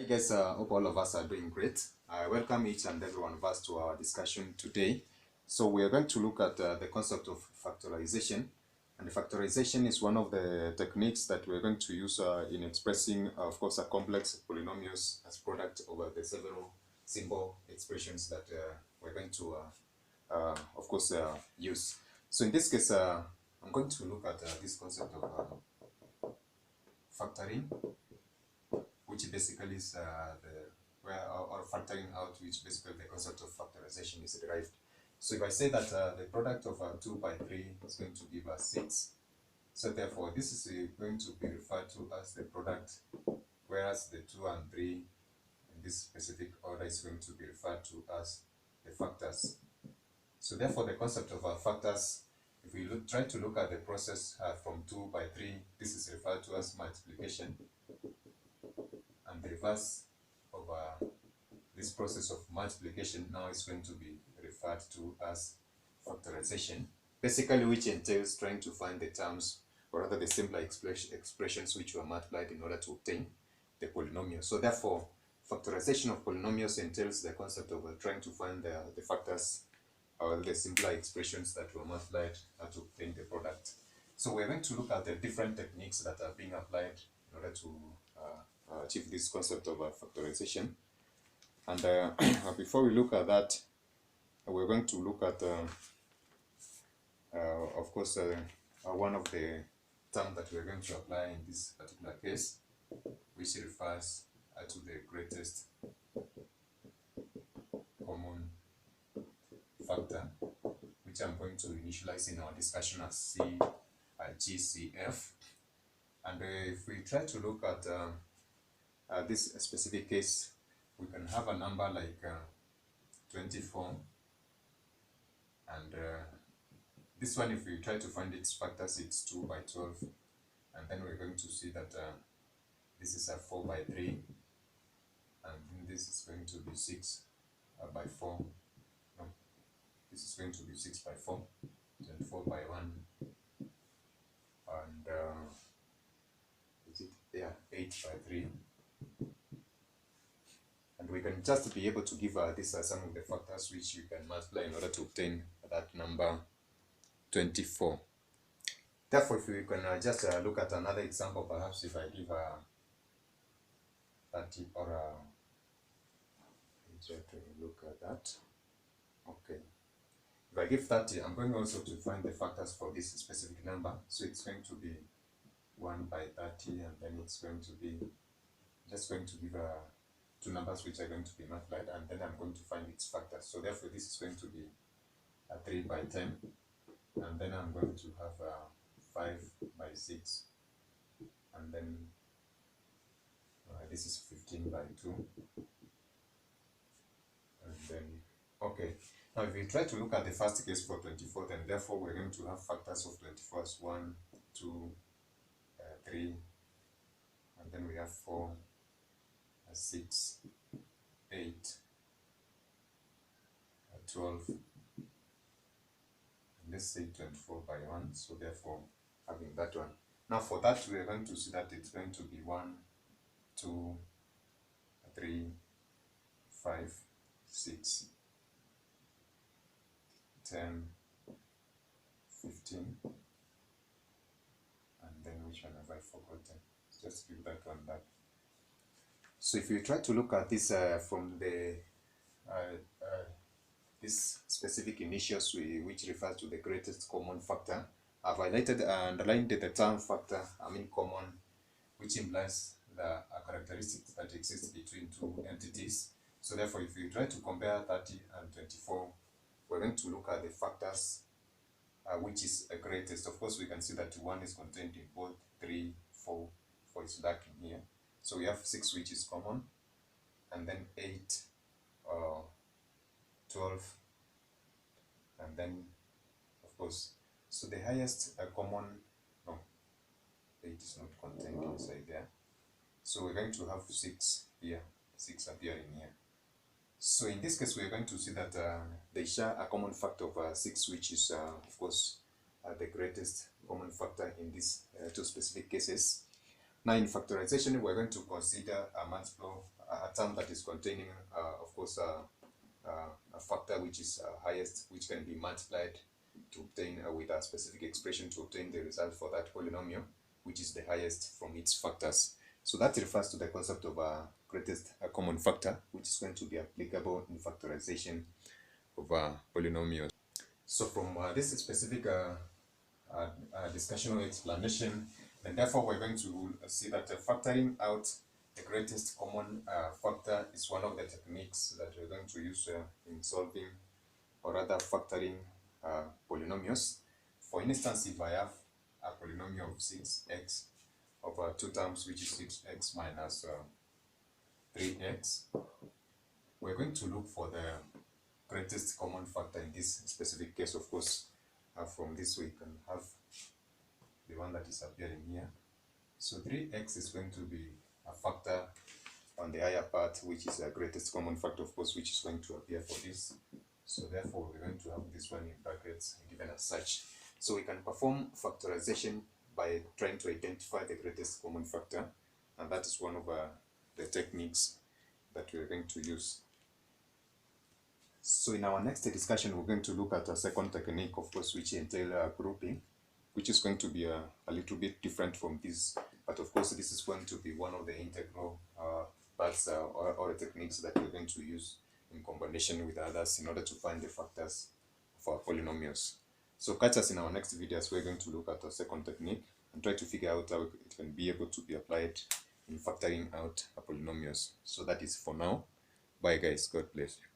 guess hope all of us are doing great. I welcome each and every one of us to our discussion today. So we are going to look at the concept of factorization. And factorization is one of the techniques that we're going to use in expressing, of course, a complex polynomials as product over the several simple expressions that we're going to, of course, use. So in this case, I'm going to look at this concept of factoring, which basically is or factoring out, which basically the concept of factorization is derived. So if I say that the product of 2 by 3 is going to give us 6, so therefore this is going to be referred to as the product, whereas the 2 and 3 in this specific order is going to be referred to as the factors. So therefore the concept of factors, if we try to look at the process from 2 by 3, this is referred to as multiplication. And the reverse of this process of multiplication now is going to be referred to as factorization, basically, which entails trying to find the terms, or rather the simpler expressions which were multiplied in order to obtain the polynomial. So therefore, factorization of polynomials entails the concept of trying to find the factors or the simpler expressions that were multiplied to obtain the product. So we're going to look at the different techniques that are being applied in order to achieve this concept of factorization. And before we look at that, we're going to look at, of course, one of the terms that we're going to apply in this particular case, which refers to the greatest common factor, which I'm going to initialize in our discussion as GCF. And if we try to look at this specific case, we can have a number like 24, and this one, if we try to find its factors, it's 2 by 12, and then we're going to see that this is a 4 by 3, and then this is going to be 6 by 4. No, this is going to be 6 by 4, 24 by 1, and is it? Yeah, 8 by 3. And we can just be able to give these are some of the factors which you can multiply in order to obtain that number 24. Therefore, if we can just look at another example, perhaps if I give 30 or try to look at that. Okay. If I give 30, I'm going also to find the factors for this specific number. So it's going to be 1 by 30, and then it's going to be just going to give two numbers which are going to be multiplied, and then I'm going to find its factors. So therefore this is going to be 3 by 10, and then I'm going to have 5 by 6, and then this is 15 by 2, and then okay. Now if we try to look at the first case for 24, then therefore we're going to have factors of 24 as 1, 2, 3, and then we have 4, 6, 8, 12, and let's say 24 by 1. So therefore having that one. Now for that we are going to see that it's going to be 1, 2, 3, 5, 6, 10, 15, and then which one have I forgotten? Just give that one back. So if you try to look at this from the this specific initials, which refers to the greatest common factor, I've highlighted and underlined the term factor, common, which implies the characteristics that exist between two entities. So therefore, if you try to compare 30 and 24, we're going to look at the factors which is the greatest. Of course, we can see that 1 is contained in both 3, 4, 4 is lacking here. So we have 6, which is common, and then 8, 12, and then, of course, so the highest common, no, 8 is not contained inside there. So we're going to have 6 here, 6 appearing here. So in this case, we're going to see that they share a common factor of 6, which is, of course, the greatest common factor in these two specific cases. Now in factorization, we're going to consider a multiple a term that is containing, of course, a factor which is highest, which can be multiplied to obtain with a specific expression to obtain the result for that polynomial, which is the highest from its factors. So that refers to the concept of greatest common factor, which is going to be applicable in factorization of polynomials. So from this specific discussion or explanation, and therefore we're going to see that factoring out the greatest common factor is one of the techniques that we're going to use in solving or rather factoring polynomials. For instance, if I have a polynomial of 6x over 2 terms, which is 6x minus 3x, we're going to look for the greatest common factor in this specific case. Of course, from this we can have the one that is appearing here. So 3x is going to be a factor on the higher part, which is the greatest common factor, of course, which is going to appear for this. So therefore, we're going to have this one in brackets given as such. So we can perform factorization by trying to identify the greatest common factor, and that is one of the techniques that we're going to use. So in our next discussion, we're going to look at a second technique, of course, which entails grouping, which is going to be a little bit different from this, but of course this is going to be one of the integral parts or techniques that we're going to use in combination with others in order to find the factors for our polynomials. So catch us in our next videos. We're going to look at a second technique and try to figure out how it can be able to be applied in factoring out our polynomials. So that is for now. Bye guys, God bless you.